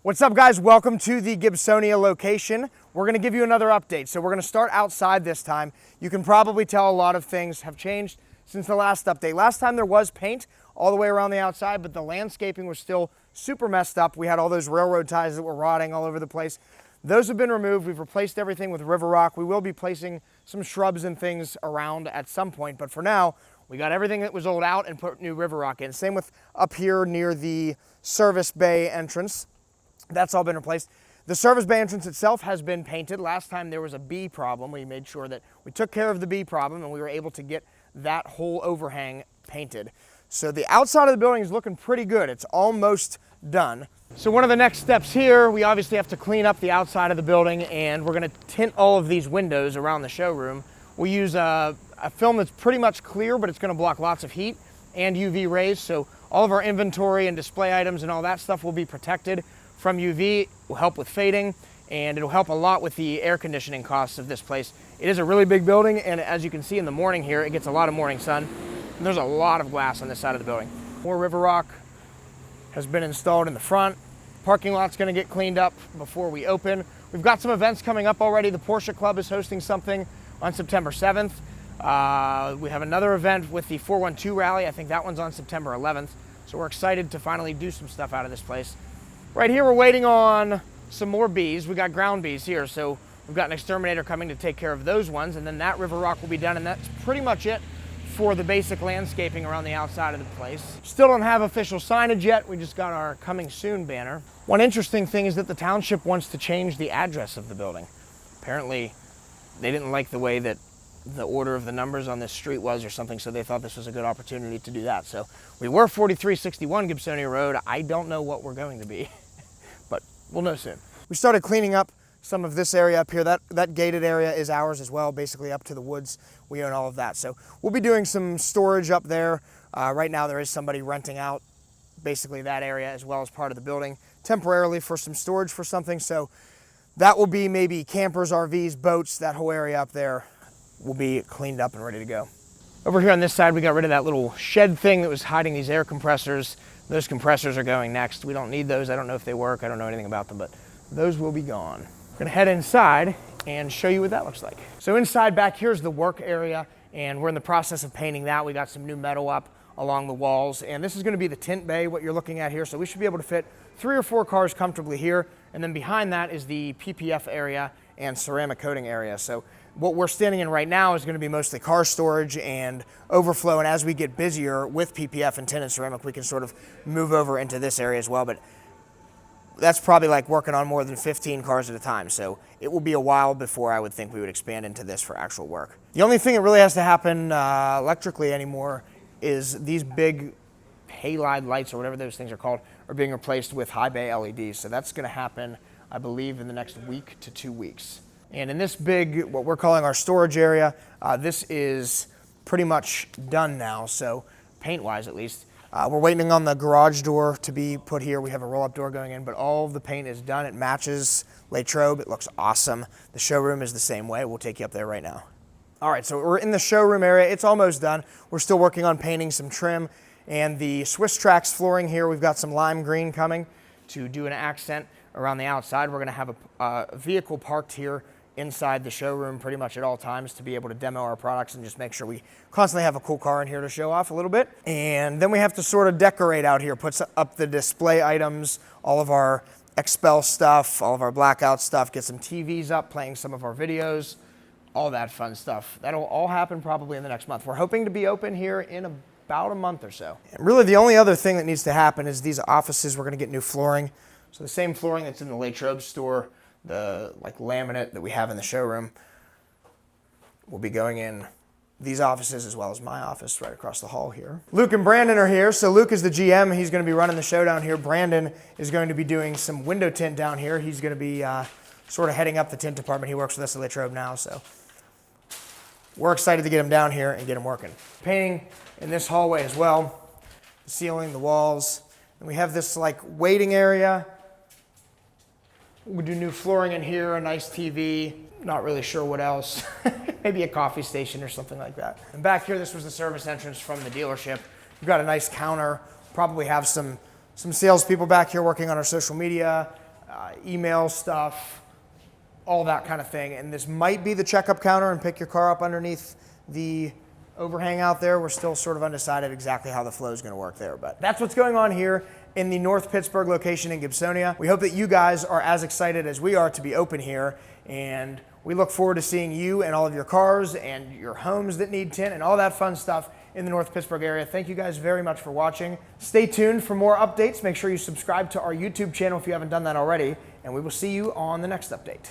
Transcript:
What's up, guys? Welcome to the Gibsonia location. We're going to give you another update. So we're going to start outside this time. You can probably tell a lot of things have changed since the last update. Last time there was paint all the way around the outside, but the landscaping was still super messed up. We had all those railroad ties that were rotting all over the place. Those have been removed. We've replaced everything with river rock. We will be placing some shrubs and things around at some point, but for now, we got everything that was old out and put new river rock in. Same with up here near the service bay entrance. That's all been replaced. The service bay entrance itself has been painted. Last time there was a bee problem. We made sure that we took care of the bee problem and we were able to get that whole overhang painted. So the outside of the building is looking pretty good. It's almost done. So one of the next steps here, we obviously have to clean up the outside of the building, and we're going to tint all of these windows around the showroom. We use a film that's pretty much clear, but it's going to block lots of heat and UV rays. So all of our inventory and display items and all that stuff will be protected from UV. It will help with fading, and it'll help a lot with the air conditioning costs of this place. It is a really big building, and as you can see in the morning here, it gets a lot of morning sun, and there's a lot of glass on this side of the building. More river rock has been installed in the front. Parking lot's gonna get cleaned up before we open. We've got some events coming up already. The Porsche Club is hosting something on September 7th. We have another event with the 412 rally. I think that one's on September 11th. So we're excited to finally do some stuff out of this place. Right here, we're waiting on some more bees. We got ground bees here, so we've got an exterminator coming to take care of those ones, and then that river rock will be done, and that's pretty much it for the basic landscaping around the outside of the place. Still don't have official signage yet. We just got our coming soon banner. One interesting thing is that the township wants to change the address of the building. Apparently, they didn't like the way that the order of the numbers on this street was or something, so they thought this was a good opportunity to do that. So we were 4361 Gibsonia Road. I don't know what we're going to be, but we'll know soon. We started cleaning up some of this area up here. That gated area is ours as well, basically up to the woods. We own all of that. So we'll be doing some storage up there. Right now there is somebody renting out basically that area as well as part of the building temporarily for some storage for something. So that will be maybe campers, RVs, boats, that whole area up there will be cleaned up and ready to go. Over here on this side, we got rid of that little shed thing that was hiding these air compressors. Those compressors are going next. We don't need those. I don't know if they work. I don't know anything about them, but those will be gone. We're gonna head inside and show you what that looks like. So inside back here's the work area, and we're in the process of painting that. We got some new metal up along the walls, and this is gonna be the tint bay, what you're looking at here. So we should be able to fit 3 or 4 cars comfortably here, and then behind that is the PPF area and ceramic coating area. So what we're standing in right now is going to be mostly car storage and overflow, and as we get busier with PPF and tint and ceramic, we can sort of move over into this area as well, but that's probably like working on more than 15 cars at a time, so it will be a while before I would think we would expand into this for actual work. The only thing that really has to happen electrically anymore is these big halide lights, or whatever those things are called, are being replaced with high bay LEDs, so that's going to happen, I believe, in the next week to 2 weeks. And in this big, what we're calling our storage area, this is pretty much done now, so paint-wise at least. We're waiting on the garage door to be put here. We have a roll-up door going in, but all of the paint is done. It matches Latrobe. It looks awesome. The showroom is the same way. We'll take you up there right now. All right, so we're in the showroom area. It's almost done. We're still working on painting some trim, and the Swiss Trax flooring here, we've got some lime green coming to do an accent around the outside. We're gonna have a vehicle parked here inside the showroom pretty much at all times to be able to demo our products and just make sure we constantly have a cool car in here to show off a little bit. And then we have to sort of decorate out here, put up the display items, all of our XPEL stuff, all of our Blackout stuff, get some TVs up playing some of our videos, all that fun stuff. That'll all happen probably in the next month. We're hoping to be open here in about a month or so. And really the only other thing that needs to happen is these offices. We're gonna get new flooring. So the same flooring that's in the Latrobe store, the like laminate that we have in the showroom, will be going in these offices as well as my office right across the hall here. Luke and Brandon are here. So Luke is the GM. He's going to be running the show down here. Brandon is going to be doing some window tint down here. He's going to be sort of heading up the tint department. He works with us at Latrobe now, so we're excited to get him down here and get him working. Painting in this hallway as well, the ceiling, the walls, and we have this like waiting area. We do new flooring in here, a nice TV, not really sure what else. Maybe a coffee station or something like that. And back here, this was the service entrance from the dealership. We've got a nice counter, probably have some salespeople back here working on our social media, email stuff, all that kind of thing. And this might be the checkup counter and pick your car up underneath the overhang out there. We're still sort of undecided exactly how the flow is going to work there, but that's what's going on here in the North Pittsburgh location in Gibsonia. We hope that you guys are as excited as we are to be open here, and we look forward to seeing you and all of your cars and your homes that need tint and all that fun stuff in the North Pittsburgh area. Thank you guys very much for watching. Stay tuned for more updates. Make sure you subscribe to our YouTube channel if you haven't done that already, and we will see you on the next update.